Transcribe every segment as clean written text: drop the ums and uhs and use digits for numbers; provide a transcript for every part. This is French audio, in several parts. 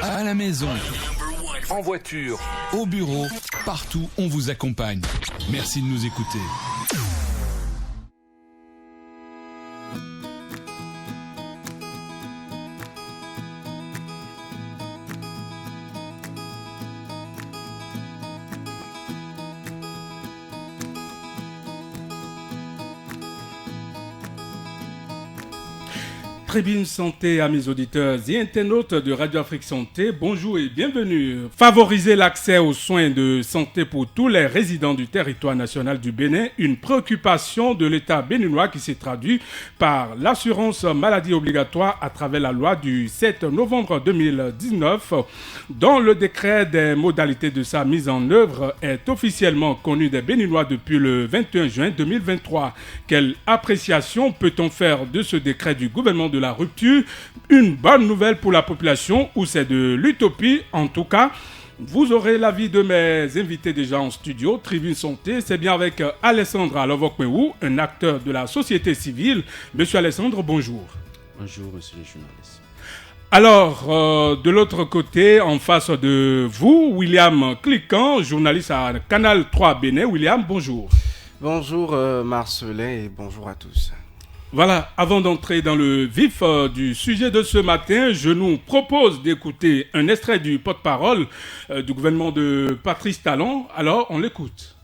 À la maison, En voiture, au bureau, partout, on vous accompagne. Merci de nous écouter. Tribune Santé à mes auditeurs et internautes de Radio Afrique Santé, bonjour et bienvenue. Favoriser l'accès aux soins de santé pour tous les résidents du territoire national du Bénin, une préoccupation de l'État béninois qui s'est traduite par l'assurance maladie obligatoire à travers la loi du 7 novembre 2019, dont le décret des modalités de sa mise en œuvre est officiellement connu des Béninois depuis le 21 juin 2023. Quelle appréciation peut-on faire de ce décret du gouvernement de la rupture? Une bonne nouvelle pour la population ou c'est de l'utopie? En tout cas, vous aurez l'avis de mes invités déjà en studio. Tribune Santé, c'est bien avec Alessandre Alovokmeou, un acteur de la société civile. Monsieur Alessandre, bonjour. Bonjour, monsieur le journaliste. Alors, de l'autre côté, en face de vous, William Cliquant, journaliste à Canal 3 Bénin. William, bonjour. Bonjour Marcelin et bonjour à tous. Voilà, avant d'entrer dans le vif du sujet de ce matin, je nous propose d'écouter un extrait du porte-parole du gouvernement de Patrice Talon. Alors, on l'écoute.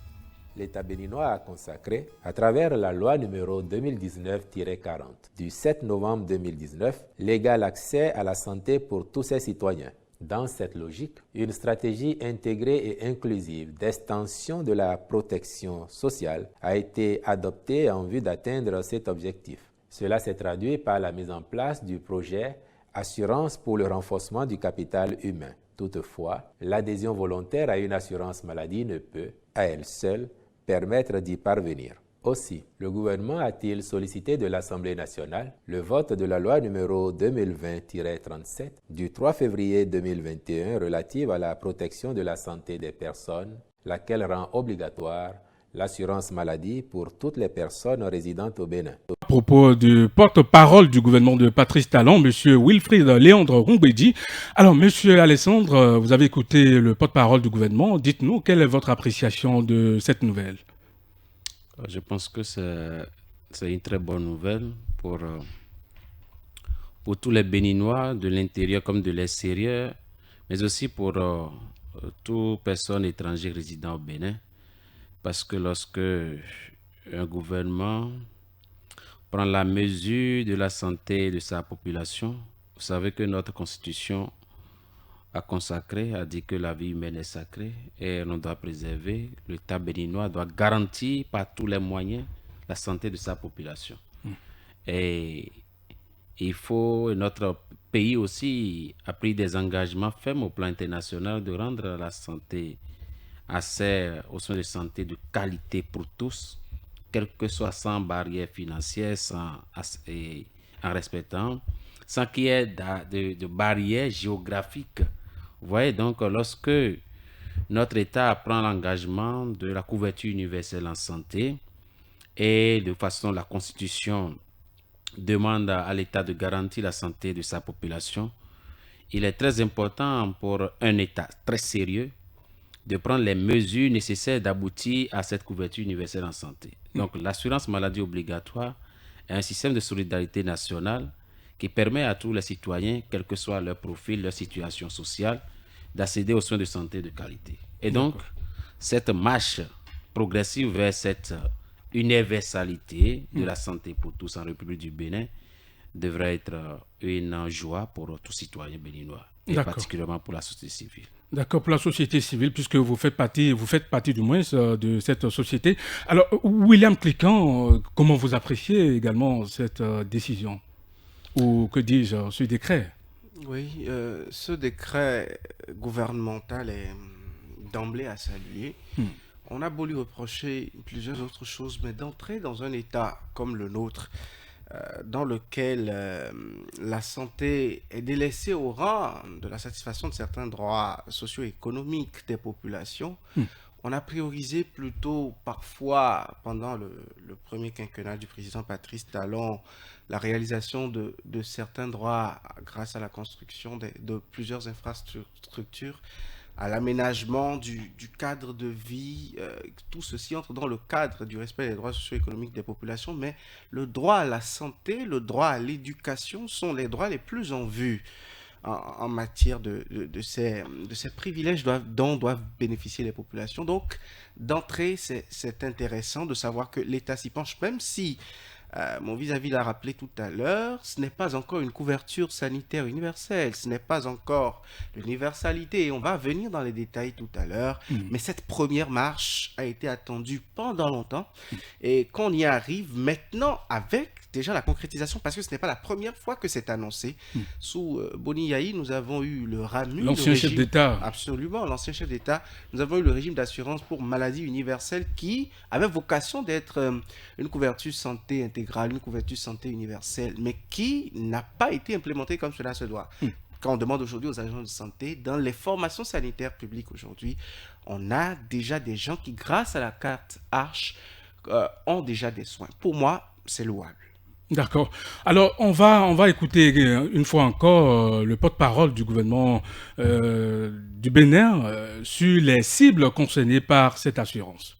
L'État béninois a consacré, à travers la loi numéro 2019-40 du 7 novembre 2019, l'égal accès à la santé pour tous ses citoyens. Dans cette logique, une stratégie intégrée et inclusive d'extension de la protection sociale a été adoptée en vue d'atteindre cet objectif. Cela s'est traduit par la mise en place du projet Assurance pour le renforcement du capital humain. Toutefois, l'adhésion volontaire à une assurance maladie ne peut, à elle seule, permettre d'y parvenir. Aussi, le gouvernement a-t-il sollicité de l'Assemblée nationale le vote de la loi numéro 2020-37 du 3 février 2021 relative à la protection de la santé des personnes, laquelle rend obligatoire l'assurance maladie pour toutes les personnes résidentes au Bénin. À propos du porte-parole du gouvernement de Patrice Talon, M. Wilfried Léandre Rumbedi. Alors, M. Alessandre, vous avez écouté le porte-parole du gouvernement. Dites-nous, quelle est votre appréciation de cette nouvelle? Je pense que c'est une très bonne nouvelle pour tous les Béninois, de l'intérieur comme de l'extérieur, mais aussi pour toute personne étrangère résidant au Bénin. Parce que lorsque un gouvernement prend la mesure de la santé de sa population, vous savez que notre Constitution a dit que la vie humaine est sacrée et on doit préserver. L'État béninois doit garantir par tous les moyens la santé de sa population. Et notre pays aussi a pris des engagements fermes au plan international de rendre la santé accès aux soins de santé de qualité pour tous, quel que soit, sans barrière financière, en respectant, sans qu'il y ait de barrières géographiques. Vous voyez, donc, lorsque notre État prend l'engagement de la couverture universelle en santé et de façon la Constitution demande à l'État de garantir la santé de sa population, il est très important pour un État très sérieux de prendre les mesures nécessaires d'aboutir à cette couverture universelle en santé. Donc, l'assurance maladie obligatoire est un système de solidarité nationale qui permet à tous les citoyens, quel que soit leur profil, leur situation sociale, d'accéder aux soins de santé de qualité. Et donc, cette marche progressive vers cette universalité de la santé pour tous en République du Bénin devrait être une joie pour tous citoyens béninois, et particulièrement pour la société civile. D'accord, pour la société civile, puisque vous faites partie du moins de cette société. Alors, William Cliquant, comment vous appréciez également cette décision? Ou que dis-je, ce décret? Oui, ce décret gouvernemental est d'emblée à saluer. On a beau lui reprocher plusieurs autres choses, mais d'entrer dans un État comme le nôtre, dans lequel la santé est délaissée au rang de la satisfaction de certains droits socio-économiques des populations, on a priorisé plutôt parfois pendant le premier quinquennat du président Patrice Talon la réalisation de certains droits grâce à la construction de plusieurs infrastructures, à l'aménagement du cadre de vie. Tout ceci entre dans le cadre du respect des droits socio-économiques des populations, mais le droit à la santé, le droit à l'éducation sont les droits les plus en vue en matière de ces privilèges dont doivent bénéficier les populations. Donc, d'entrée, c'est intéressant de savoir que l'État s'y penche, même si mon vis-à-vis l'a rappelé tout à l'heure, ce n'est pas encore une couverture sanitaire universelle, ce n'est pas encore l'universalité, et on va venir dans les détails tout à l'heure, mais cette première marche a été attendue pendant longtemps, et qu'on y arrive maintenant avec déjà la concrétisation, parce que ce n'est pas la première fois que c'est annoncé. Sous Boni Yayi, nous avons eu le RAMU, l'ancien chef d'État. Absolument, l'ancien chef d'État. Nous avons eu le régime d'assurance pour maladie universelle qui avait vocation d'être une couverture santé intégrale, une couverture santé universelle, mais qui n'a pas été implémentée comme cela se doit. Quand on demande aujourd'hui aux agents de santé, dans les formations sanitaires publiques aujourd'hui, on a déjà des gens qui, grâce à la carte Arche, ont déjà des soins. Pour moi, c'est louable. D'accord. Alors, on va écouter une fois encore le porte-parole du gouvernement du Bénin sur les cibles concernées par cette assurance.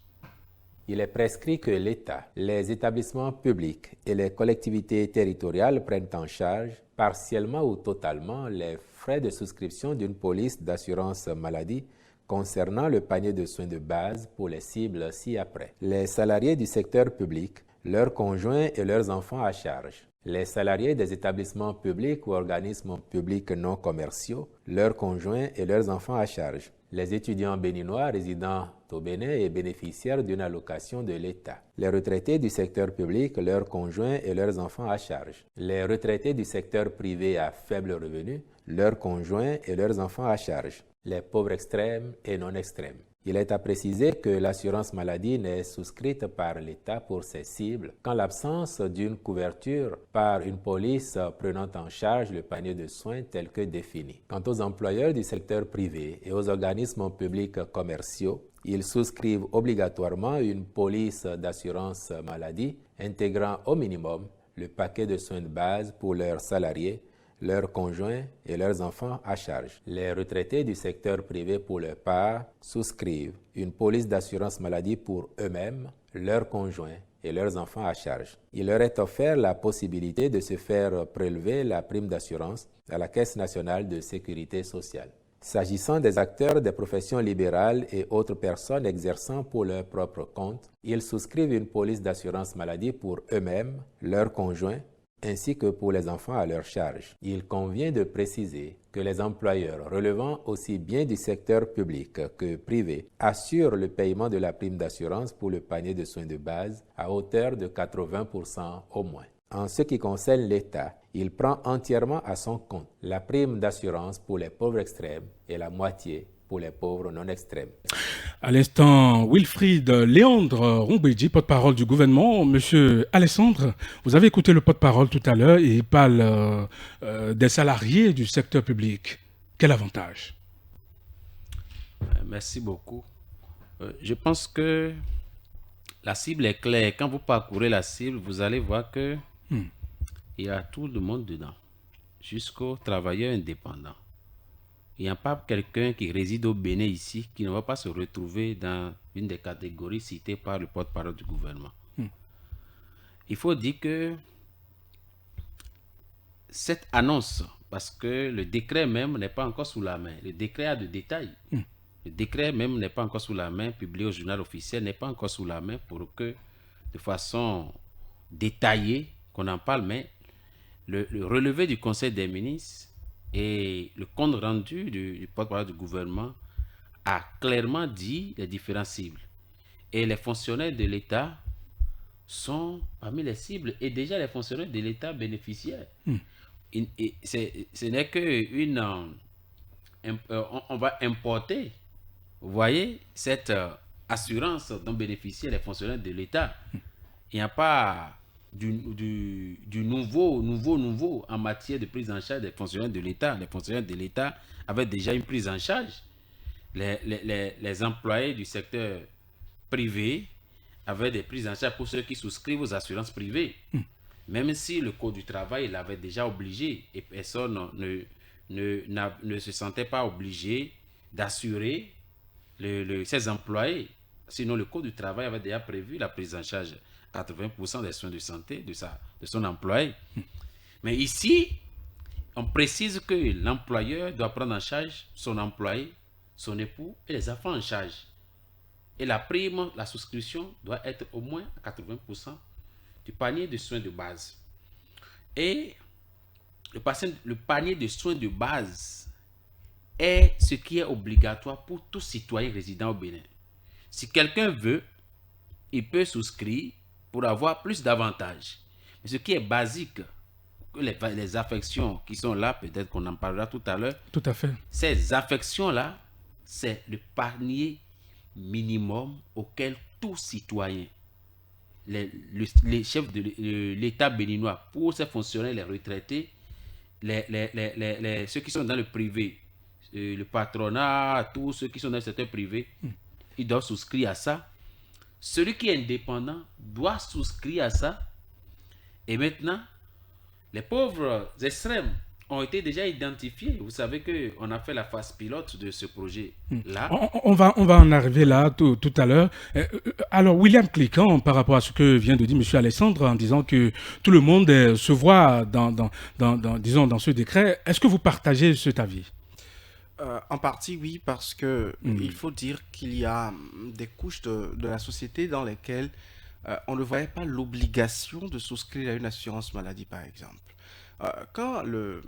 Il est prescrit que l'État, les établissements publics et les collectivités territoriales prennent en charge, partiellement ou totalement, les frais de souscription d'une police d'assurance maladie concernant le panier de soins de base pour les cibles ci-après. Les salariés du secteur public, leurs conjoints et leurs enfants à charge. Les salariés des établissements publics ou organismes publics non commerciaux, leurs conjoints et leurs enfants à charge. Les étudiants béninois résidant au Bénin et bénéficiaires d'une allocation de l'État. Les retraités du secteur public, leurs conjoints et leurs enfants à charge. Les retraités du secteur privé à faible revenu, leurs conjoints et leurs enfants à charge. Les pauvres extrêmes et non extrêmes. Il est à préciser que l'assurance maladie n'est souscrite par l'État pour ses cibles qu'en l'absence d'une couverture par une police prenant en charge le panier de soins tel que défini. Quant aux employeurs du secteur privé et aux organismes publics commerciaux, ils souscrivent obligatoirement une police d'assurance maladie intégrant au minimum le paquet de soins de base pour leurs salariés, leurs conjoints et leurs enfants à charge. Les retraités du secteur privé pour leur part souscrivent une police d'assurance maladie pour eux-mêmes, leurs conjoints et leurs enfants à charge. Il leur est offert la possibilité de se faire prélever la prime d'assurance à la Caisse nationale de sécurité sociale. S'agissant des acteurs des professions libérales et autres personnes exerçant pour leur propre compte, ils souscrivent une police d'assurance maladie pour eux-mêmes, leurs conjoints ainsi que pour les enfants à leur charge. Il convient de préciser que les employeurs relevant aussi bien du secteur public que privé assurent le paiement de la prime d'assurance pour le panier de soins de base à hauteur de 80% au moins. En ce qui concerne l'État, il prend entièrement à son compte la prime d'assurance pour les pauvres extrêmes et la moitié pour les pauvres non extrêmes. À l'instant, Wilfried Léandre Rombédi, porte-parole du gouvernement. Monsieur Alessandre, vous avez écouté le porte-parole tout à l'heure et il parle des salariés du secteur public. Quel avantage? Merci beaucoup. Je pense que la cible est claire. Quand vous parcourez la cible, vous allez voir que il y a tout le monde dedans, jusqu'aux travailleurs indépendants. Il n'y a pas quelqu'un qui réside au Bénin ici qui ne va pas se retrouver dans une des catégories citées par le porte-parole du gouvernement. Il faut dire que cette annonce, parce que le décret même n'est pas encore sous la main, le décret a de détails. Le décret même n'est pas encore sous la main, publié au journal officiel, n'est pas encore sous la main pour que, de façon détaillée, qu'on en parle, mais le relevé du Conseil des ministres et le compte rendu du porte-parole du gouvernement a clairement dit les différentes cibles. Et les fonctionnaires de l'État sont parmi les cibles et déjà les fonctionnaires de l'État bénéficiaires. Ce n'est qu'une... on va importer, vous voyez, cette assurance dont bénéficient les fonctionnaires de l'État. Il n'y a pas du nouveau en matière de prise en charge des fonctionnaires de l'État. Les fonctionnaires de l'État avaient déjà une prise en charge. les employés du secteur privé avaient des prises en charge pour ceux qui souscrivent aux assurances privées. Même si le Code du travail l'avait déjà obligé et personne ne se sentait pas obligé d'assurer ses employés. Sinon, le Code du travail avait déjà prévu la prise en charge 80% des soins de santé de son employé. Mais ici, on précise que l'employeur doit prendre en charge son employé, son époux et les enfants en charge. Et la prime, la souscription doit être au moins à 80% du panier de soins de base. Et le panier de soins de base est ce qui est obligatoire pour tout citoyen résident au Bénin. Si quelqu'un veut, il peut souscrire pour avoir plus d'avantages. Mais ce qui est basique, les affections qui sont là, peut-être qu'on en parlera tout à l'heure. Tout à fait. Ces affections-là, c'est le panier minimum auquel tout citoyen, les chefs de l'État béninois, pour ses fonctionnaires, les retraités, ceux qui sont dans le privé, le patronat, tous ceux qui sont dans le secteur privé, ils doivent souscrire à ça. Celui qui est indépendant doit souscrire à ça. Et maintenant, les pauvres extrêmes ont été déjà identifiés. Vous savez qu'on a fait la phase pilote de ce projet-là. On va en arriver là tout à l'heure. Alors, William Cliquant, par rapport à ce que vient de dire M. Alexandre, en disant que tout le monde se voit dans ce décret, est-ce que vous partagez cet avis ? En partie, oui, parce que il faut dire qu'il y a des couches de la société dans lesquelles on ne voyait pas l'obligation de souscrire à une assurance maladie, par exemple. Quand le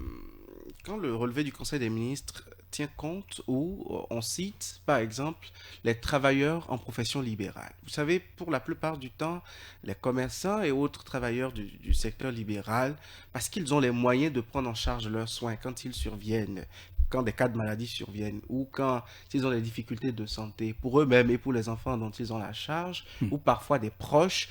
relevé du Conseil des ministres tient compte où on cite, par exemple, les travailleurs en profession libérale. Vous savez, pour la plupart du temps, les commerçants et autres travailleurs du secteur libéral, parce qu'ils ont les moyens de prendre en charge leurs soins quand ils surviennent, quand des cas de maladie surviennent ou quand ils ont des difficultés de santé pour eux-mêmes et pour les enfants dont ils ont la charge ou parfois des proches,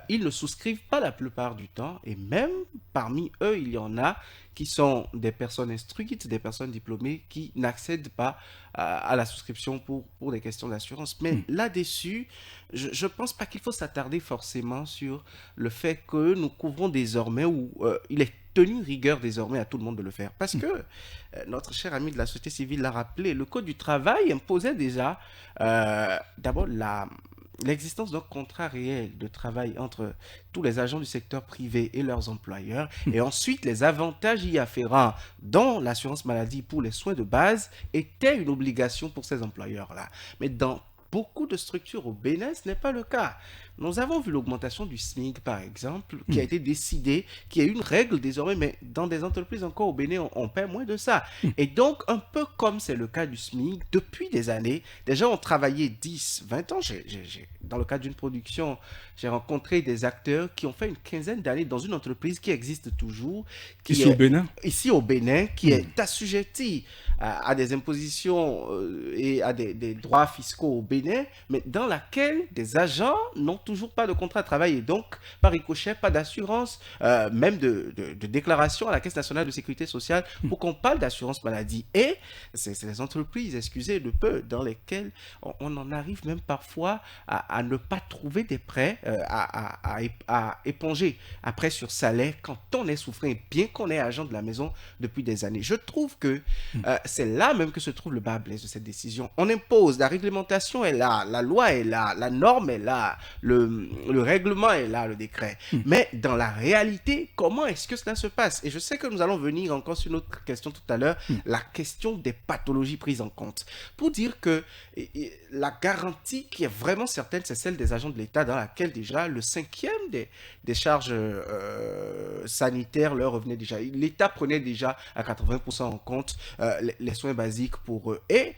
ils ne souscrivent pas la plupart du temps et même parmi eux, il y en a qui sont des personnes instruites, des personnes diplômées qui n'accèdent pas à la souscription pour des questions d'assurance. Mais là-dessus, je ne pense pas qu'il faut s'attarder forcément sur le fait que nous couvrons désormais ou il est tenu rigueur désormais à tout le monde de le faire. Parce que notre cher ami de la société civile l'a rappelé, le Code du travail imposait déjà d'abord l'existence d'un contrat réel de travail entre tous les agents du secteur privé et leurs employeurs, et ensuite les avantages y afférents, dont l'assurance maladie pour les soins de base, étaient une obligation pour ces employeurs-là. Mais dans beaucoup de structures au Bénin, ce n'est pas le cas. Nous avons vu l'augmentation du SMIC, par exemple, qui a été décidée, qui est une règle désormais, mais dans des entreprises encore au Bénin, on paie moins de ça. Et donc, un peu comme c'est le cas du SMIC, depuis des années, des gens ont travaillé 10, 20 ans. Dans le cadre d'une production, j'ai rencontré des acteurs qui ont fait une quinzaine d'années dans une entreprise qui existe toujours. Ici au Bénin ? Ici au Bénin, qui est assujettie à des impositions et à des droits fiscaux au Bénin, mais dans laquelle des agents n'ont toujours pas de contrat de travail et donc, par ricochet, pas d'assurance, même de déclaration à la Caisse nationale de sécurité sociale pour qu'on parle d'assurance maladie. Et c'est les entreprises, excusez de peu, dans lesquelles on en arrive même parfois à ne pas trouver des prêts, à éponger après sur salaire quand on est souffrant, bien qu'on est agent de la maison depuis des années. Je trouve que c'est là même que se trouve le bas blesse de cette décision. On impose, la réglementation est là, la loi est là, la norme est là, le règlement est là, le décret. Mais dans la réalité, comment est-ce que cela se passe? Et je sais que nous allons venir encore sur une autre question tout à l'heure, la question des pathologies prises en compte. Pour dire que la garantie qui est vraiment certaine, c'est celle des agents de l'État dans laquelle déjà le 5e des charges sanitaires leur revenait déjà. L'État prenait déjà à 80% en compte les soins basiques pour eux. Et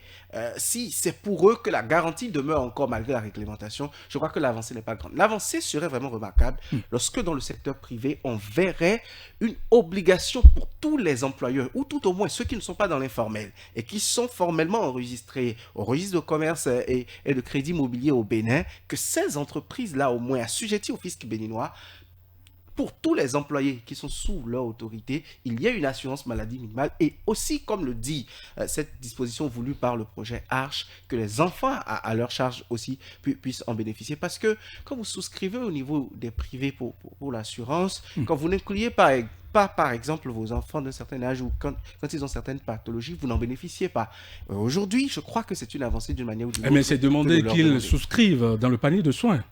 si c'est pour eux que la garantie demeure encore malgré la réglementation, je crois que l'avancée n'est pas grande. L'avancée serait vraiment remarquable lorsque dans le secteur privé, on verrait une obligation pour tous les employeurs, ou tout au moins ceux qui ne sont pas dans l'informel et qui sont formellement enregistrés au registre de commerce et de crédit immobilier au Bénin, que ces entreprises-là, au moins assujetties au fisc béninois, pour tous les employés qui sont sous leur autorité, il y ait une assurance maladie minimale et aussi, comme le dit cette disposition voulue par le projet Arche, que les enfants à leur charge aussi puissent en bénéficier. Parce que quand vous souscrivez au niveau des privés pour l'assurance, quand vous n'incluez pas, par exemple, vos enfants d'un certain âge ou quand ils ont certaines pathologies, vous n'en bénéficiez pas. Aujourd'hui, je crois que c'est une avancée d'une manière ou d'une autre. Mais c'est demander qu'ils souscrivent dans le panier de soins.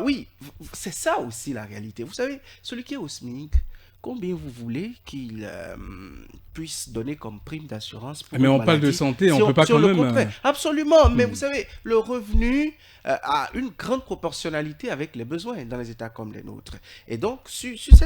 Oui, c'est ça aussi la réalité. Vous savez, celui qui est au SMIC, combien vous voulez qu'il puisse donner comme prime d'assurance pour Mais on parle de santé, on ne peut pas quand même... Absolument, mais vous savez, le revenu a une grande proportionnalité avec les besoins dans les États comme les nôtres. Et donc, sur ce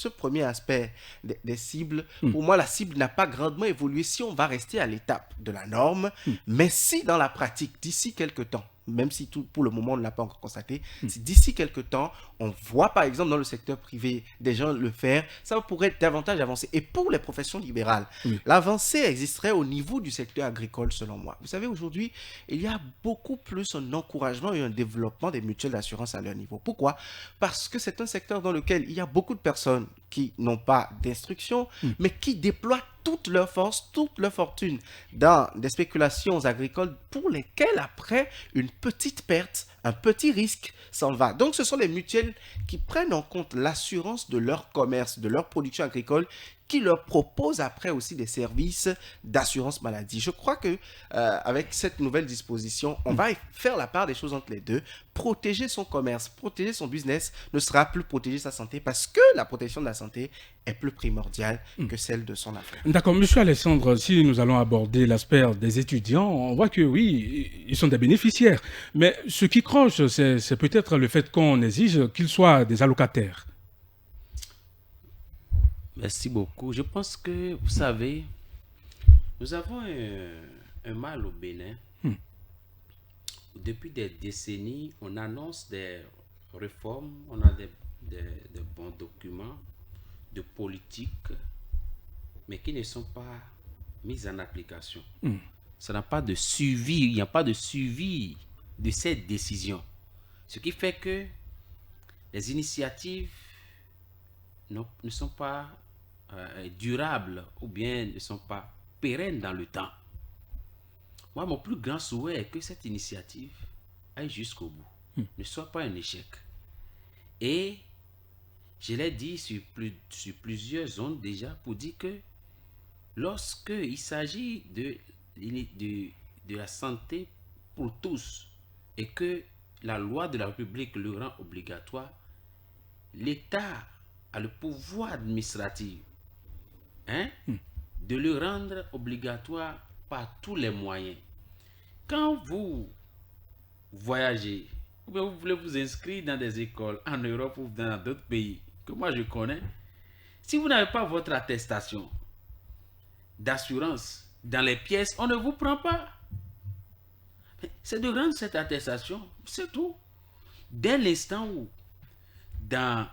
premier aspect des cibles, pour moi, la cible n'a pas grandement évolué si on va rester à l'étape de la norme, mais si dans la pratique, d'ici quelques temps, même si pour le moment on ne l'a pas encore constaté, si d'ici quelques temps, on voit par exemple dans le secteur privé des gens le faire, ça pourrait davantage avancer. Et pour les professions libérales, l'avancée existerait au niveau du secteur agricole selon moi. Vous savez, aujourd'hui, il y a beaucoup plus un encouragement et un développement des mutuelles d'assurance à leur niveau. Pourquoi? Parce que c'est un secteur dans lequel il y a beaucoup de personnes qui n'ont pas d'instruction, mais qui déploient toute leur force, toute leur fortune dans des spéculations agricoles pour lesquelles après une petite perte, un petit risque s'en va. Donc ce sont les mutuelles qui prennent en compte l'assurance de leur commerce, de leur production agricole, qui leur proposent après aussi des services d'assurance maladie. Je crois que avec cette nouvelle disposition, on va faire la part des choses entre les deux. Protéger son commerce, protéger son business ne sera plus protéger sa santé parce que la protection de la santé est plus primordiale que celle de son affaire. D'accord, monsieur Alessandre, si nous allons aborder l'aspect des étudiants, on voit que oui, ils sont des bénéficiaires. Mais ce qui croche, c'est peut-être le fait qu'on exige qu'ils soient des allocataires. Merci beaucoup. Je pense que, vous savez, nous avons un mal au Bénin. Depuis des décennies, on annonce des réformes, on a des bons documents de politique, mais qui ne sont pas mis en application. Ça n'a pas de suivi, il n'y a pas de suivi de ces décisions. Ce qui fait que les initiatives ne sont pas durables ou bien ne sont pas pérennes dans le temps. Moi, mon plus grand souhait est que cette initiative aille jusqu'au bout, ne soit pas un échec. Et je l'ai dit sur plusieurs zones déjà pour dire que lorsqu'il s'agit de la santé pour tous et que la loi de la République le rend obligatoire, l'État a le pouvoir administratif de le rendre obligatoire par tous les moyens. Quand vous voyagez, ou bien vous voulez vous inscrire dans des écoles en Europe ou dans d'autres pays que moi je connais, si vous n'avez pas votre attestation d'assurance dans les pièces, on ne vous prend pas. C'est de rendre cette attestation, c'est tout. Dès l'instant où, dans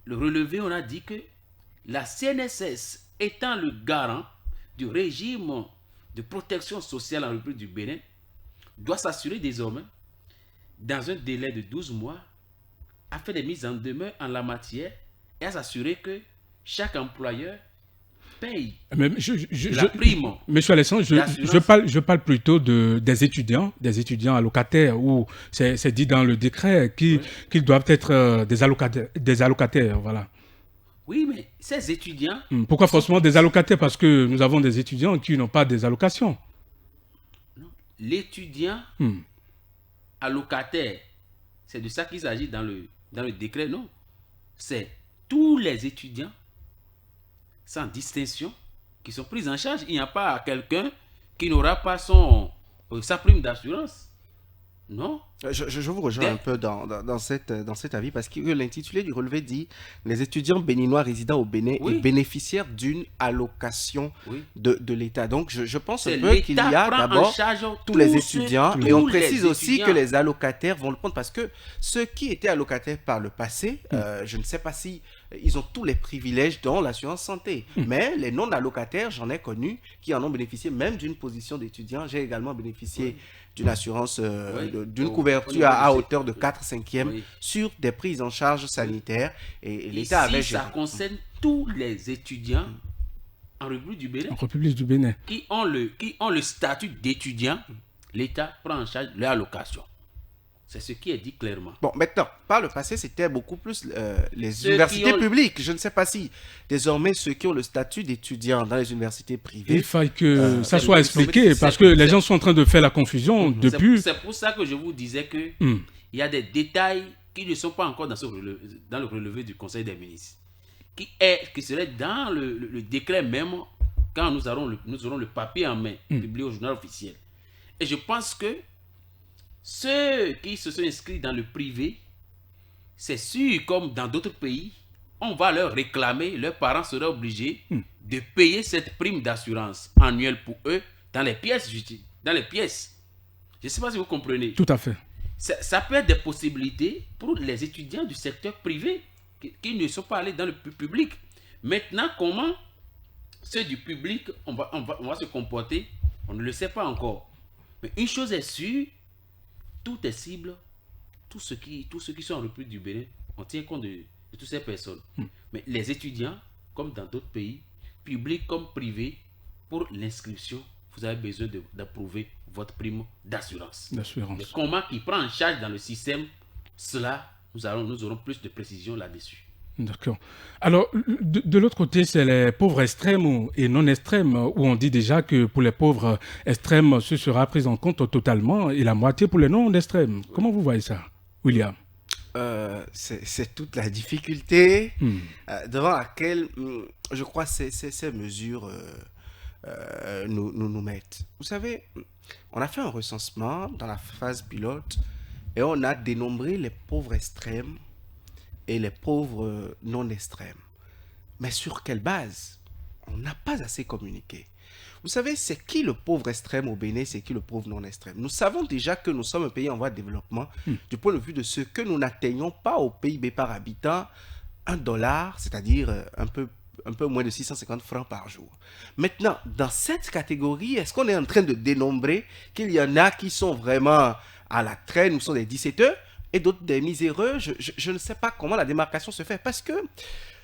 le relevé, on a dit que la CNSS étant le garant du régime de protection sociale en République du Bénin, doit s'assurer désormais, dans un délai de 12 mois, à faire des mises en demeure en la matière et à s'assurer que chaque employeur paye la prime. Monsieur Alessandre, je parle plutôt des étudiants allocataires, où c'est dit dans le décret qu'ils doivent être des allocataires, voilà. Oui, mais ces étudiants... Pourquoi forcément des allocataires? Parce que nous avons des étudiants qui n'ont pas des allocations. Non. L'étudiant allocataire, c'est de ça qu'il s'agit dans le décret, non? C'est tous les étudiants, sans distinction, qui sont pris en charge. Il n'y a pas quelqu'un qui n'aura pas sa prime d'assurance. Non. Je vous rejoins un peu dans cet avis parce que l'intitulé du relevé dit « Les étudiants béninois résidant au Bénin et bénéficiaires d'une allocation de l'État ». Donc, je pense un peu qu'il y a d'abord tous les étudiants et on précise aussi que les allocataires vont le prendre parce que ceux qui étaient allocataires par le passé, je ne sais pas si ils ont tous les privilèges dont l'assurance santé. Mais les non-allocataires, j'en ai connu qui en ont bénéficié même d'une position d'étudiant. J'ai également bénéficié d'une assurance, d'une couverture à hauteur de 4/5 sur des prises en charge sanitaires. Et l'État avait géré. Ça concerne tous les étudiants en République du Bénin. En République du Bénin. Qui ont le statut d'étudiant, l'État prend en charge leur allocation. C'est ce qui est dit clairement. Bon, maintenant, par le passé, c'était beaucoup plus les universités publiques. Je ne sais pas si désormais ceux qui ont le statut d'étudiant dans les universités privées... Il faut que ça soit expliqué parce que les gens sont en train de faire la confusion depuis... C'est pour ça que je vous disais que il y a des détails qui ne sont pas encore dans le relevé du Conseil des ministres, qui serait dans le décret même quand nous aurons le papier en main, publié au journal officiel. Et je pense que ceux qui se sont inscrits dans le privé, c'est sûr, comme dans d'autres pays, on va leur réclamer, leurs parents seraient obligés de payer cette prime d'assurance annuelle pour eux dans les pièces. Je ne sais pas si vous comprenez. Tout à fait. Ça peut être des possibilités pour les étudiants du secteur privé qui ne sont pas allés dans le public. Maintenant, comment ceux du public, on va se comporter, on ne le sait pas encore. Mais une chose est sûre, tout est cible, tous ceux qui sont en République du Bénin, on tient compte de toutes ces personnes. Mais les étudiants, comme dans d'autres pays, publics comme privés, pour l'inscription, vous avez besoin d'approuver votre prime d'assurance. Mais comment il prend en charge dans le système, cela, nous aurons plus de précision là-dessus. D'accord. Alors, de l'autre côté, c'est les pauvres extrêmes et non extrêmes, où on dit déjà que pour les pauvres extrêmes, ce sera pris en compte totalement, et la moitié pour les non extrêmes. Comment vous voyez ça, William? C'est toute la difficulté devant laquelle, je crois, ces mesures nous mettent. Vous savez, on a fait un recensement dans la phase pilote, et on a dénombré les pauvres extrêmes et les pauvres non extrêmes. Mais sur quelle base? On n'a pas assez communiqué. Vous savez, c'est qui le pauvre extrême au Bénin, c'est qui le pauvre non extrême? Nous savons déjà que nous sommes un pays en voie de développement du point de vue de ce que nous n'atteignons pas au PIB par habitant, $1, c'est-à-dire un peu moins de 650 francs par jour. Maintenant, dans cette catégorie, est-ce qu'on est en train de dénombrer qu'il y en a qui sont vraiment à la traîne, ou sont des 17 et d'autres des miséreux? Je ne sais pas comment la démarcation se fait, parce que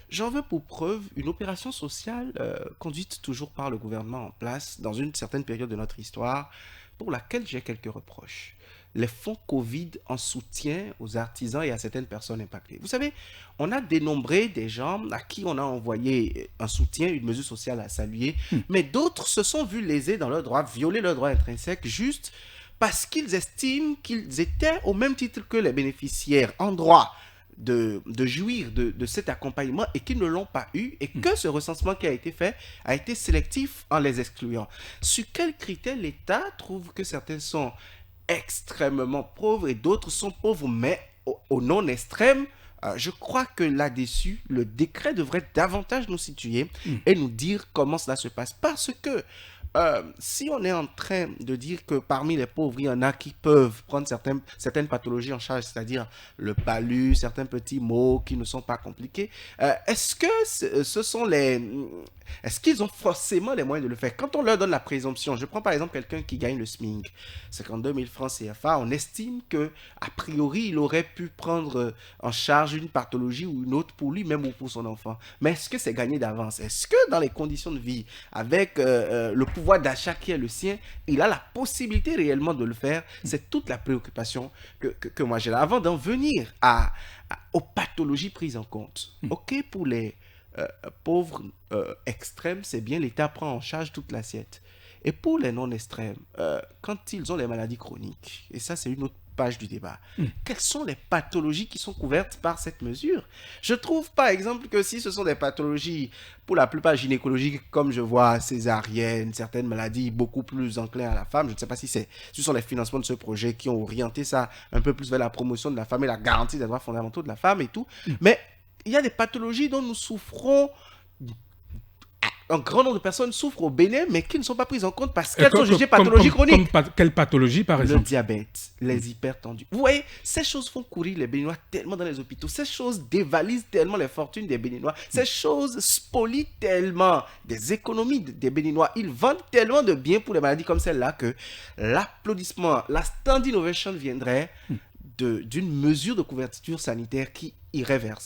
j'en veux pour preuve une opération sociale conduite toujours par le gouvernement en place dans une certaine période de notre histoire, pour laquelle j'ai quelques reproches. Les fonds Covid en soutien aux artisans et à certaines personnes impactées. Vous savez, on a dénombré des gens à qui on a envoyé un soutien, une mesure sociale à saluer, mais d'autres se sont vus lésés dans leurs droits, violer leurs droits intrinsèques, juste parce qu'ils estiment qu'ils étaient au même titre que les bénéficiaires en droit de jouir de cet accompagnement, et qu'ils ne l'ont pas eu, et que ce recensement qui a été fait a été sélectif en les excluant. Sur quels critères l'État trouve que certains sont extrêmement pauvres et d'autres sont pauvres mais au non extrême? Je crois que là-dessus, le décret devrait davantage nous situer et nous dire comment cela se passe. Parce que si on est en train de dire que parmi les pauvres, il y en a qui peuvent prendre certaines pathologies en charge, c'est-à-dire le palu, certains petits maux qui ne sont pas compliqués, est-ce que est-ce qu'ils ont forcément les moyens de le faire? Quand on leur donne la présomption, je prends par exemple quelqu'un qui gagne le SMIC, 52 000 francs CFA, on estime que a priori, il aurait pu prendre en charge une pathologie ou une autre pour lui-même ou pour son enfant. Mais est-ce que c'est gagné d'avance? Est-ce que dans les conditions de vie, avec le pouvoir d'achat qui est le sien, il a la possibilité réellement de le faire? C'est toute la préoccupation que moi j'ai là. Avant d'en venir aux pathologies prises en compte, ok, pour les pauvres extrêmes, c'est bien, l'État prend en charge toute l'assiette. Et pour les non extrêmes, quand ils ont les maladies chroniques, et ça c'est une autre page du débat, quelles sont les pathologies qui sont couvertes par cette mesure? Je trouve par exemple que si ce sont des pathologies pour la plupart gynécologiques, comme je vois césarienne, certaines maladies beaucoup plus enclins à la femme, je ne sais pas si ce sont les financements de ce projet qui ont orienté ça un peu plus vers la promotion de la femme et la garantie des droits fondamentaux de la femme et tout, mais il y a des pathologies dont nous souffrons un grand nombre de personnes souffrent au Bénin, mais qui ne sont pas prises en compte parce qu'elles sont jugées pathologies chroniques. Quelle pathologie, par exemple? Le diabète, les hypertendus. Vous voyez, ces choses font courir les Béninois tellement dans les hôpitaux. Ces choses dévalisent tellement les fortunes des Béninois. Ces choses spolient tellement des économies des Béninois. Ils vendent tellement de biens pour des maladies comme celle-là que l'applaudissement, la stand innovation viendrait d'une mesure de couverture sanitaire qui irait vers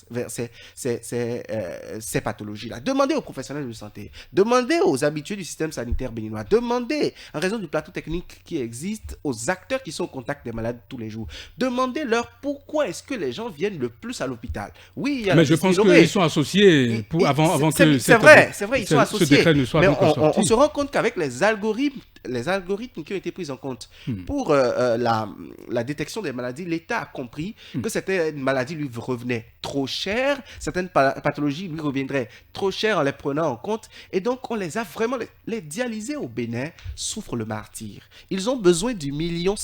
ces pathologies-là. Demandez aux professionnels de santé, demandez aux habitués du système sanitaire béninois, demandez, en raison du plateau technique qui existe, aux acteurs qui sont au contact des malades tous les jours. Demandez-leur pourquoi est-ce que les gens viennent le plus à l'hôpital. Oui, il y a mais je pense qu'ils sont associés avant que c'est vrai, ils sont associés. Ce décret ne soit mais sorti. On se rend compte qu'avec les algorithmes qui ont été pris en compte pour la détection des maladies, l'État a compris que certaines maladies lui revenaient trop cher, certaines pathologies lui reviendraient trop cher en les prenant en compte, et donc on les a vraiment, les dialysés au Bénin souffrent le martyre. Ils ont besoin du 1,5 million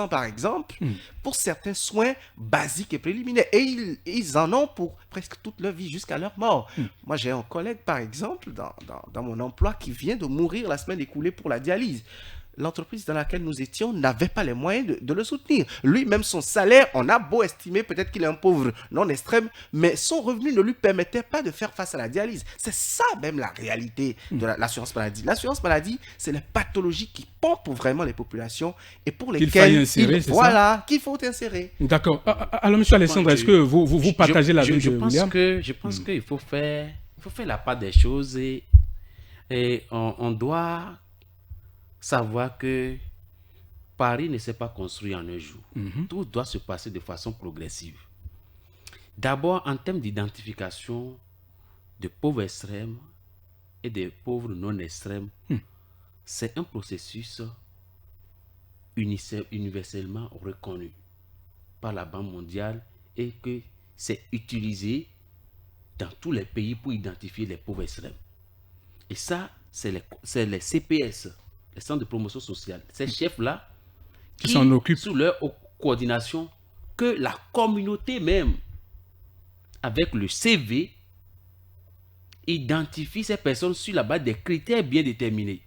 par exemple pour certains soins basiques et préliminaires, et ils en ont pour presque toute leur vie jusqu'à leur mort. Moi j'ai un collègue par exemple dans mon emploi qui vient de mourir la semaine écoulée pour la dialyse. L'entreprise dans laquelle nous étions n'avait pas les moyens de le soutenir. Lui-même, son salaire, on a beau estimer peut-être qu'il est un pauvre non extrême, mais son revenu ne lui permettait pas de faire face à la dialyse. C'est ça même la réalité de l'assurance maladie. L'assurance maladie, c'est les pathologies qui pompent vraiment les populations et pour lesquelles qu'il faut insérer. D'accord. Alors, M. Alessandre, est-ce que vous partagez la vie de William? Je pense qu'il faut faire la part des choses et on doit savoir que Paris ne s'est pas construit en un jour. Tout doit se passer de façon progressive. D'abord, en termes d'identification de pauvres extrêmes et de pauvres non extrêmes, c'est un processus universellement reconnu par la Banque mondiale et que c'est utilisé dans tous les pays pour identifier les pauvres extrêmes. Et ça, c'est les CPS, les centres de promotion sociale, ces chefs-là qui s'en occupent sous leur coordination, que la communauté même, avec le CV, identifie ces personnes sur la base des critères bien déterminés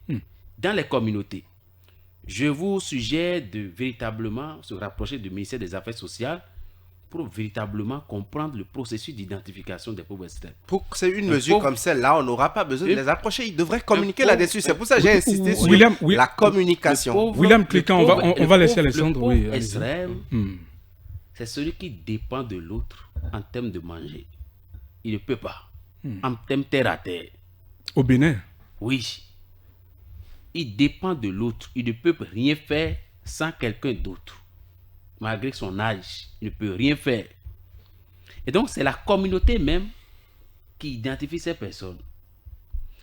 dans les communautés. Je vous suggère de véritablement se rapprocher du ministère des Affaires sociales pour véritablement comprendre le processus d'identification des pauvres extrêmes. Pour que c'est une mesure comme celle-là, on n'aura pas besoin de les approcher. Ils devraient communiquer là-dessus. C'est pour ça que j'ai insisté sur la communication. William Clécan, on va laisser Alessandre. Le pauvre extrême, c'est celui qui dépend de l'autre en termes de manger. Il ne peut pas. En termes terre à terre. Au Bénin? Oui. Il dépend de l'autre. Il ne peut rien faire sans quelqu'un d'autre. Malgré son âge, il ne peut rien faire. Et donc, c'est la communauté même qui identifie ces personnes.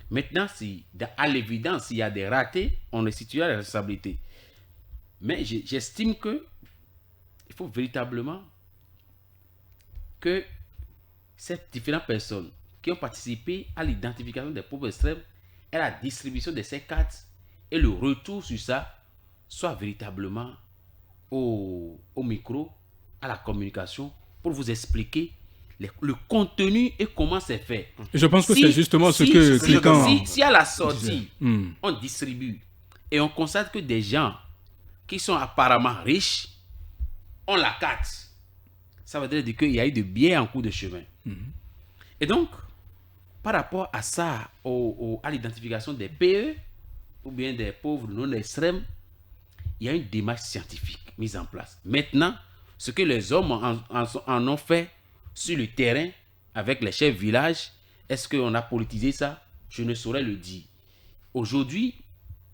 Maintenant, si à l'évidence, s'il y a des ratés, on les situera la responsabilité. Mais j'estime que il faut véritablement que ces différentes personnes qui ont participé à l'identification des pauvres extrêmes et à la distribution de ces cartes et le retour sur ça soit véritablement au micro, à la communication, pour vous expliquer le contenu et comment c'est fait. Je pense que c'est justement ce que Clécan... Si à la sortie, on distribue et on constate que des gens qui sont apparemment riches ont la carte, ça veut dire qu'il y a eu de biais en cours de chemin. Et donc, par rapport à ça, à l'identification des PE ou bien des pauvres non extrêmes, il y a une démarche scientifique mise en place. Maintenant, ce que les hommes en ont fait sur le terrain avec les chefs villages, est-ce qu'on a politisé ça? Je ne saurais le dire. Aujourd'hui,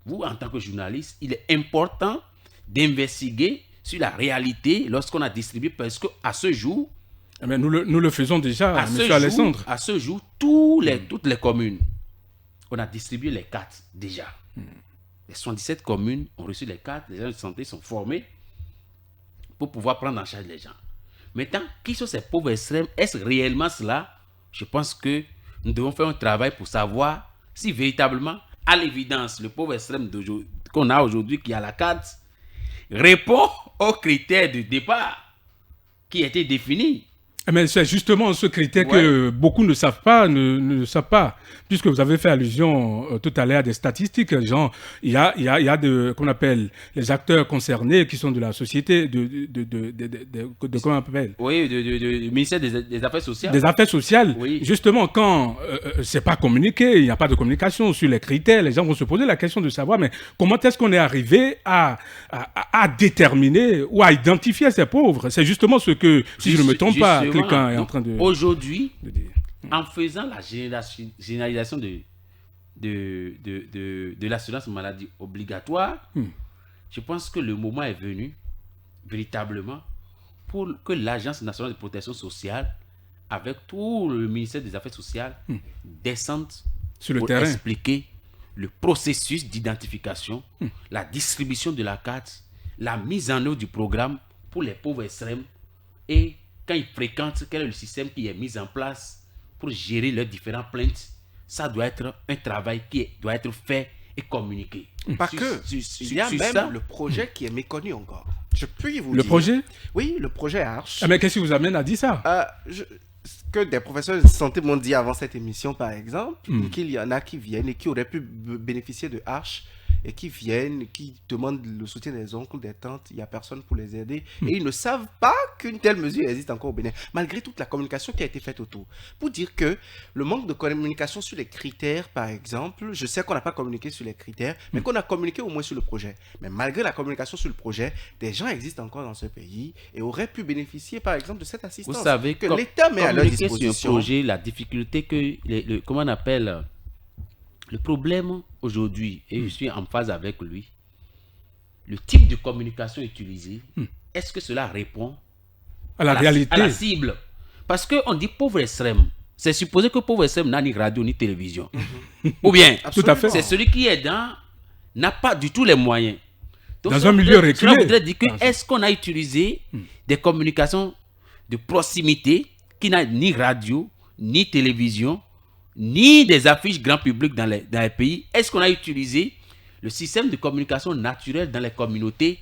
vous, en tant que journaliste, il est important d'investiguer sur la réalité lorsqu'on a distribué, parce qu'à ce jour... Mais nous le faisons déjà, M. Alessandre. À ce jour, toutes les communes, on a distribué les cartes déjà. Les 77 communes ont reçu les cartes, les agents de santé sont formés pour pouvoir prendre en charge les gens. Maintenant, qui sont ces pauvres extrêmes? Est-ce réellement cela? Je pense que nous devons faire un travail pour savoir si véritablement, à l'évidence, le pauvre extrême qu'on a aujourd'hui, qui a la carte, répond aux critères de départ qui étaient définis. Mais c'est justement ce critère que beaucoup ne savent pas, ne savent pas, puisque vous avez fait allusion tout à l'heure à des statistiques. Genre, il y a qu'on appelle les acteurs concernés qui sont de la société, comment on appelle? Oui, du ministère des Affaires sociales. Des Affaires sociales. Oui. Justement, quand c'est pas communiqué, il n'y a pas de communication sur les critères, les gens vont se poser la question de savoir, mais comment est-ce qu'on est arrivé à déterminer ou à identifier ces pauvres? C'est justement ce que, si je ne me trompe pas, quelqu'un est en train de... Aujourd'hui, en faisant la généralisation de l'assurance maladie obligatoire, je pense que le moment est venu, véritablement, pour que l'Agence nationale de protection sociale, avec tout le ministère des Affaires sociales, descende sur le pour terrain, expliquer le processus d'identification, la distribution de la carte, la mise en œuvre du programme pour les pauvres extrêmes et quand ils fréquentent, quel est le système qui est mis en place pour gérer leurs différentes plaintes. Ça doit être un travail qui doit être fait et communiqué. Parce il y a même le projet qui est méconnu encore. Je puis vous dire. Le projet? Oui, le projet ARCH. Ah, mais qu'est-ce qui vous amène à dire ça? Que des professionnels de santé m'ont dit avant cette émission, par exemple, qu'il y en a qui viennent et qui auraient pu bénéficier de ARCH et qui viennent, qui demandent le soutien des oncles, des tantes, il n'y a personne pour les aider. Et ils ne savent pas qu'une telle mesure existe encore au Bénin, malgré toute la communication qui a été faite autour. Pour dire que le manque de communication sur les critères, par exemple, je sais qu'on n'a pas communiqué sur les critères, mais qu'on a communiqué au moins sur le projet. Mais malgré la communication sur le projet, des gens existent encore dans ce pays et auraient pu bénéficier, par exemple, de cette assistance. Vous savez que l'État met à leur disposition. Sur un projet, la difficulté que, comment on appelle... Le problème aujourd'hui, et je suis en phase avec lui, le type de communication utilisé, est-ce que cela répond à la réalité, à la cible? Parce qu'on dit pauvre extrême. C'est supposé que pauvre extrême n'a ni radio ni télévision. Ou bien, tout à fait. C'est celui qui est n'a pas du tout les moyens. Donc, dans un milieu reculé. Cela voudrait dire que est-ce qu'on a utilisé des communications de proximité qui n'a ni radio, ni télévision, ni des affiches grand public dans les pays? Est-ce qu'on a utilisé le système de communication naturelle dans les communautés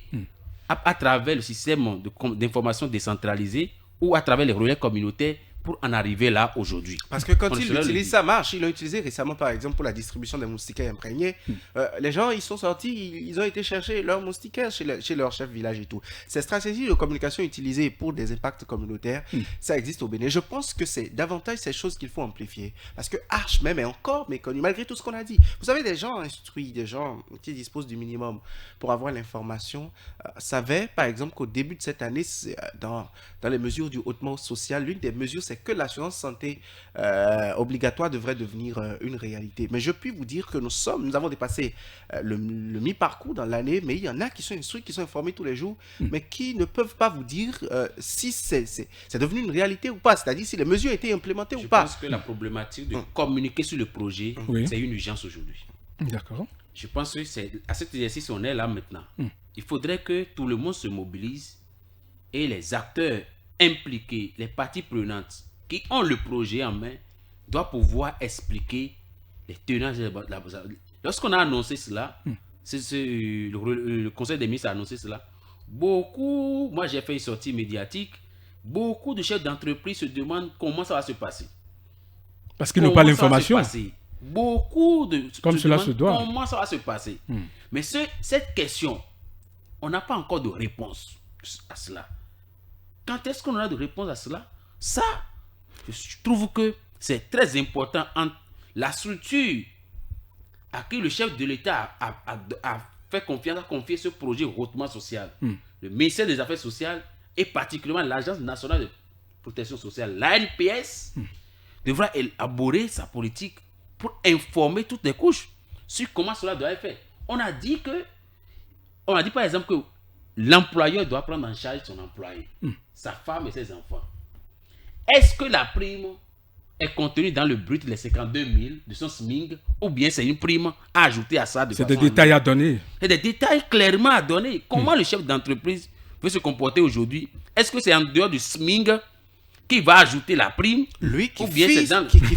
à travers le système d'information décentralisé ou à travers les relais communautaires pour en arriver là aujourd'hui? Parce que quand ils utilisent, ça marche. Ils l'ont utilisé récemment, par exemple, pour la distribution des moustiquaires imprégnés. Les gens, ils sont sortis, ils ont été chercher leurs moustiquaires chez leur chef village et tout. Ces stratégies de communication utilisées pour des impacts communautaires, ça existe au Bénin. Je pense que c'est davantage ces choses qu'il faut amplifier. Parce que Arch même est encore méconnu, malgré tout ce qu'on a dit. Vous savez, des gens instruits, des gens qui disposent du minimum pour avoir l'information, savaient, par exemple, qu'au début de cette année, dans les mesures du hautement social, l'une des mesures, c'est que l'assurance santé obligatoire devrait devenir une réalité. Mais je puis vous dire que nous avons dépassé le mi-parcours dans l'année, mais il y en a qui sont instruits, qui sont informés tous les jours, mais qui ne peuvent pas vous dire si c'est devenu une réalité ou pas, c'est-à-dire si les mesures ont été implémentées ou pas. Je pense que la problématique de communiquer sur le projet, c'est une urgence aujourd'hui. D'accord. Je pense que c'est à cet exercice, on est là maintenant. Il faudrait que tout le monde se mobilise et les acteurs impliqués, les parties prenantes qui ont le projet en main, doivent pouvoir expliquer les tenants. Lorsqu'on a annoncé cela, le Conseil des ministres a annoncé cela, moi j'ai fait une sortie médiatique, beaucoup de chefs d'entreprise se demandent comment ça va se passer. Parce qu'ils n'ont pas l'information. Beaucoup de comme cela se doit. Comment ça va se passer. Mais cette question, on n'a pas encore de réponse à cela. Quand est-ce qu'on a de réponse à cela? Ça, je trouve que c'est très important entre la structure à qui le chef de l'État a fait confiance, a confié ce projet hautement social. Le ministère des Affaires sociales et particulièrement l'Agence nationale de protection sociale, l'ANPS, devra élaborer sa politique pour informer toutes les couches sur comment cela doit être fait. On a dit par exemple que l'employeur doit prendre en charge son employé, sa femme et ses enfants. Est-ce que la prime est contenue dans le brut, les 52 000 de son SMIC, ou bien c'est une prime à ajouter à ça? C'est des détails à donner. C'est des détails clairement à donner. Comment le chef d'entreprise peut se comporter aujourd'hui? Est-ce que c'est en dehors du SMIC qui va ajouter la prime? Lui qui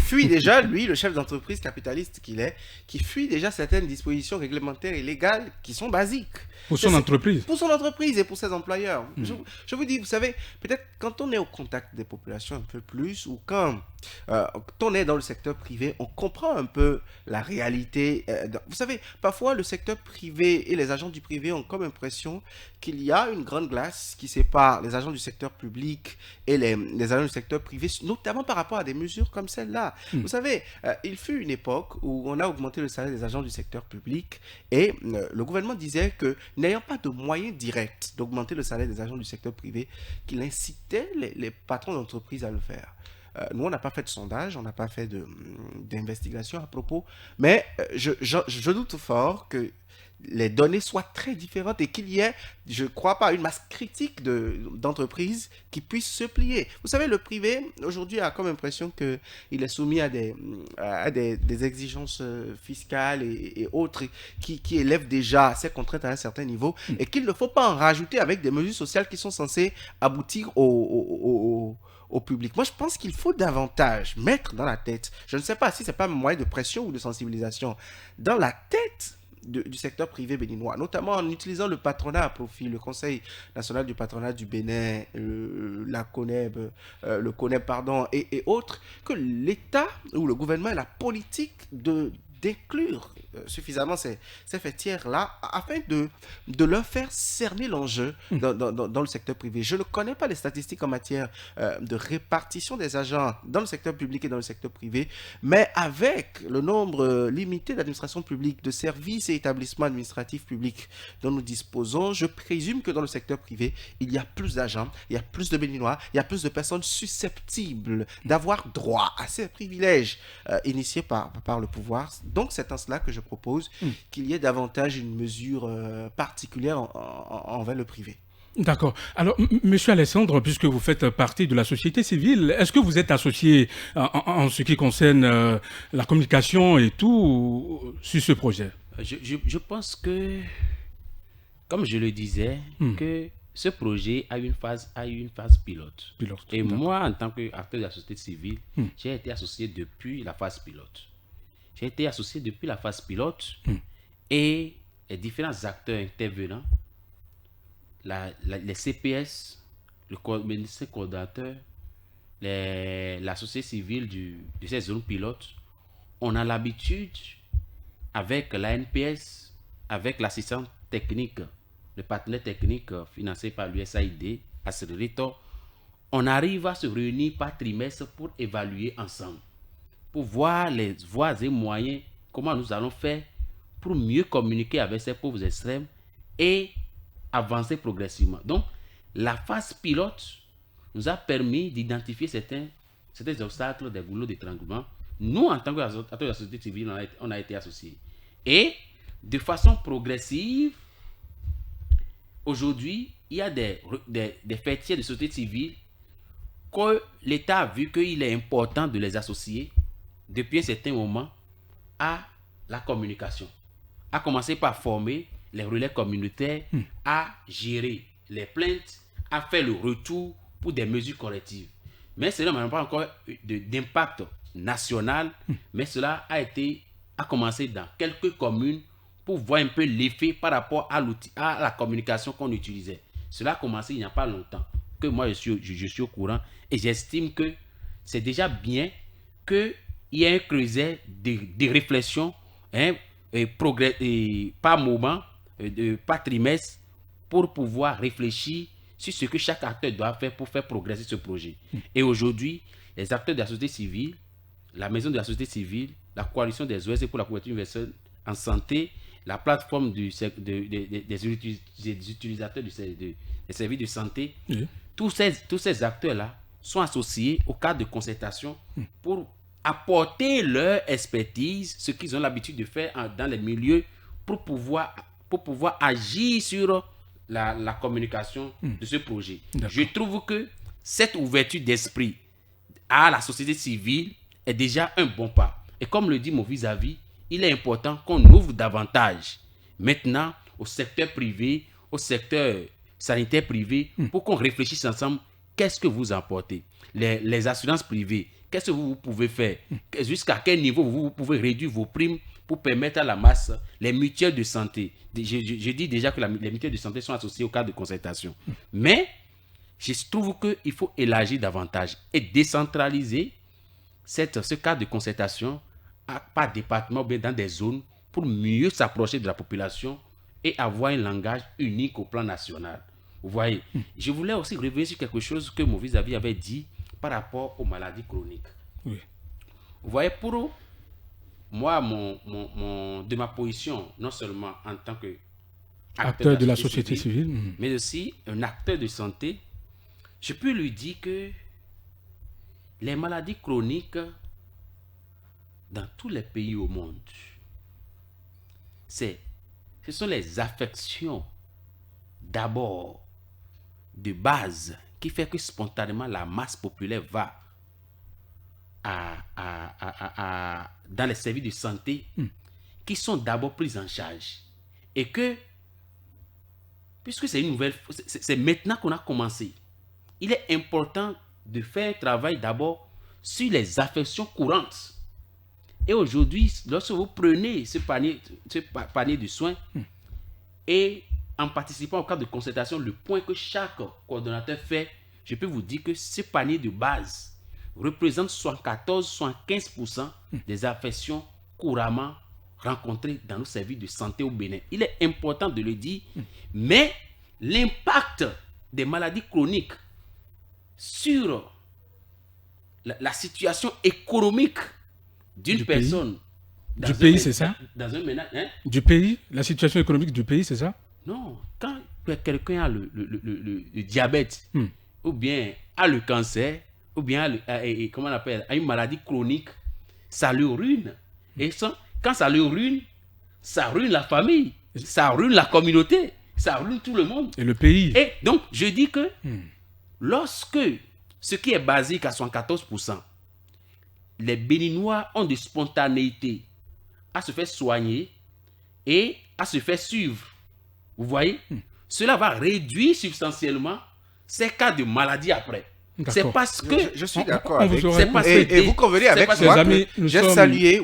fuit déjà, lui, le chef d'entreprise capitaliste qu'il est, qui fuit déjà certaines dispositions réglementaires et légales qui sont basiques. Pour son entreprise. Pour son entreprise et pour ses employeurs. Je vous dis, vous savez, peut-être quand on est au contact des populations un peu plus, ou quand on est dans le secteur privé, on comprend un peu la réalité. Vous savez, parfois le secteur privé et les agents du privé ont comme impression qu'il y a une grande glace qui sépare les agents du secteur public et les agents du secteur privé, notamment par rapport à des mesures comme celle-là. Vous savez, il fut une époque où on a augmenté le salaire des agents du secteur public et le gouvernement disait que, n'ayant pas de moyens directs d'augmenter le salaire des agents du secteur privé, qu'il incitait les patrons d'entreprise à le faire. Nous, on n'a pas fait de sondage, on n'a pas fait d'investigation à propos, mais je doute fort que les données soient très différentes et qu'il y ait, je ne crois pas, une masse critique d'entreprises qui puissent se plier. Vous savez, le privé, aujourd'hui, a comme impression qu'il est soumis à des exigences fiscales et autres qui élèvent déjà ses contraintes à un certain niveau et qu'il ne faut pas en rajouter avec des mesures sociales qui sont censées aboutir au public. Moi, je pense qu'il faut davantage mettre dans la tête, je ne sais pas si ce n'est pas un moyen de pression ou de sensibilisation, dans la tête du secteur privé béninois, notamment en utilisant le patronat à profit, le Conseil national du patronat du Bénin, la CONEB, le CONEB, pardon, et autres, que l'État ou le gouvernement ait la politique d'inclure suffisamment ces faits tiers-là afin de leur faire cerner l'enjeu dans le secteur privé. Je ne connais pas les statistiques en matière de répartition des agents dans le secteur public et dans le secteur privé, mais avec le nombre limité d'administrations publiques, de services et établissements administratifs publics dont nous disposons, je présume que dans le secteur privé, il y a plus d'agents, il y a plus de Béninois, il y a plus de personnes susceptibles d'avoir droit à ces privilèges initiés par le pouvoir. Donc, c'est en cela que je propose qu'il y ait davantage une mesure particulière envers le privé. D'accord. Alors, Monsieur Alessandre, puisque vous faites partie de la société civile, est-ce que vous êtes associé en ce qui concerne la communication et tout sur ce projet? Je pense que, comme je le disais, que ce projet a une phase pilote. Et moi, en tant qu'acteur de la société civile, j'ai été associé depuis la phase pilote. Et les différents acteurs intervenants, les CPS, le ministère coordinateur, la société civile de ces zones pilotes, on a l'habitude, avec l'ANPS, avec l'assistance technique, le partenaire technique financé par l'USAID, Accelerator, on arrive à se réunir par trimestre pour évaluer ensemble, pour voir les voies et moyens, comment nous allons faire pour mieux communiquer avec ces pauvres extrêmes et avancer progressivement. Donc, la phase pilote nous a permis d'identifier certains obstacles, des goulots d'étranglement. Nous, en tant qu'acteurs de la société civile, on a été associés. Et de façon progressive, aujourd'hui, il y a des faits tiers de société civile que l'État a vu qu'il est important de les associer depuis un certain moment à la communication. A commencé par former les relais communautaires, à gérer les plaintes, à faire le retour pour des mesures correctives. Mais cela n'a pas encore d'impact national, mais cela a commencé dans quelques communes pour voir un peu l'effet par rapport à la communication qu'on utilisait. Cela a commencé il n'y a pas longtemps, que moi je suis au courant, et j'estime que c'est déjà bien qu'il y ait un creuset de réflexion par moment, par trimestre, pour pouvoir réfléchir sur ce que chaque acteur doit faire pour faire progresser ce projet. Et aujourd'hui, les acteurs de la société civile, la maison de la société civile, la coalition des OS pour la couverture universelle en santé, la plateforme des utilisateurs des services de santé, tous ces acteurs-là sont associés au cadre de concertation pour apporter leur expertise, ce qu'ils ont l'habitude de faire dans les milieux, pour pouvoir agir sur la communication de ce projet. Je trouve que cette ouverture d'esprit à la société civile est déjà un bon pas. Et comme le dit mon vis-à-vis, il est important qu'on ouvre davantage maintenant au secteur privé, au secteur sanitaire privé, pour qu'on réfléchisse ensemble. Qu'est-ce que vous apportez? Les assurances privées, qu'est-ce que vous pouvez faire? Jusqu'à quel niveau vous pouvez réduire vos primes pour permettre à la masse, les mutuelles de santé. Je dis déjà que les mutuelles de santé sont associées au cadre de concertation. Mais je trouve qu'il faut élargir davantage et décentraliser ce cadre de concertation par département ou bien dans des zones pour mieux s'approcher de la population et avoir un langage unique au plan national. Vous voyez, je voulais aussi revenir sur quelque chose que mon vis-à-vis avait dit par rapport aux maladies chroniques. Oui. Vous voyez, pour moi, de ma position, non seulement en tant que acteur de la société civile, mais aussi un acteur de santé, je peux lui dire que les maladies chroniques dans tous les pays au monde, ce sont les affections d'abord de base qui fait que spontanément la masse populaire va dans les services de santé qui sont d'abord prises en charge. Et que, puisque c'est une nouvelle, c'est maintenant qu'on a commencé, il est important de faire un travail d'abord sur les affections courantes. Et aujourd'hui, lorsque vous prenez ce panier de soins et en participant au cadre de concertation, le point que chaque coordonnateur fait, je peux vous dire que ce panier de base représente 74-75% des affections couramment rencontrées dans nos services de santé au Bénin. Il est important de le dire, mais l'impact des maladies chroniques sur la situation économique d'une personne. Du pays, c'est ça? Dans un ménage. Hein? Du pays? La situation économique du pays, c'est ça? Non. Quand quelqu'un a le diabète, ou bien a le cancer, ou bien comment on appelle, a une maladie chronique, ça le ruine. Et quand ça le ruine, ça ruine la famille, ça ruine la communauté, ça ruine tout le monde. Et le pays. Et donc, je dis que lorsque ce qui est basique à 74%, les Béninois ont de spontanéité à se faire soigner et à se faire suivre. Vous voyez, cela va réduire substantiellement ces cas de maladie après. C'est parce que... Je suis d'accord avec vous. Et vous convenez avec moi que j'ai salué,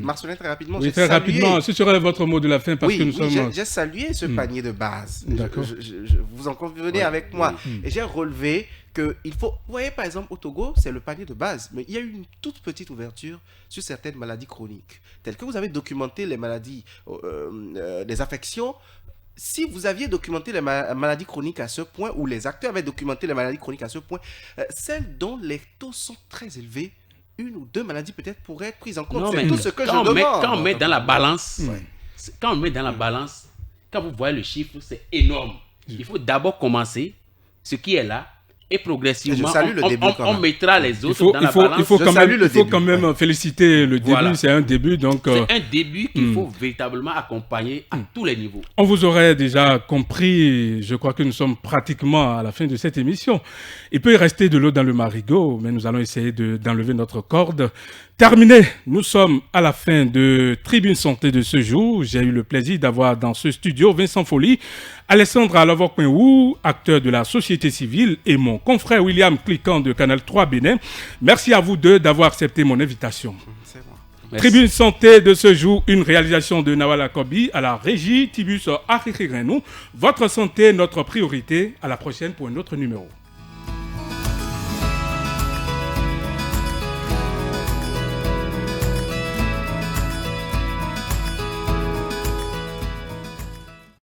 Marcelin, très rapidement. Oui, très rapidement, ce serait votre mot de la fin parce que nous sommes... J'ai salué ce panier de base. D'accord. Vous en convenez avec moi. Et j'ai relevé qu'il faut... Vous voyez, par exemple, au Togo, c'est le panier de base. Mais il y a eu une toute petite ouverture sur certaines maladies chroniques. Telles que vous avez documenté les maladies, les affections. Si vous aviez documenté les maladies chroniques à ce point, ou les acteurs avaient documenté les maladies chroniques à ce point, celles dont les taux sont très élevés, une ou deux maladies peut-être pourraient être prises en compte. C'est tout ce que je demande. Quand on met dans la balance, quand vous voyez le chiffre, c'est énorme. Il faut d'abord commencer ce qui est là, et progressivement, on mettra les autres dans la balance. Il faut quand même féliciter le début, voilà. C'est un début. Donc, c'est un début qu'il faut véritablement accompagner à tous les niveaux. On vous aurait déjà compris, je crois que nous sommes pratiquement à la fin de cette émission. Il peut y rester de l'eau dans le marigot, mais nous allons essayer d'enlever notre corde. Terminé, nous sommes à la fin de Tribune Santé de ce jour. J'ai eu le plaisir d'avoir dans ce studio Vincent Folly, Alessandra Alavok-Menwou, acteur de la société civile, et mon confrère William Cliquant de Canal 3 Bénin. Merci à vous deux d'avoir accepté mon invitation. C'est moi. Merci. Tribune Santé de ce jour, une réalisation de Nawala Kobi à la régie Tibus Arikirenou. Votre santé, notre priorité. À la prochaine pour un autre numéro.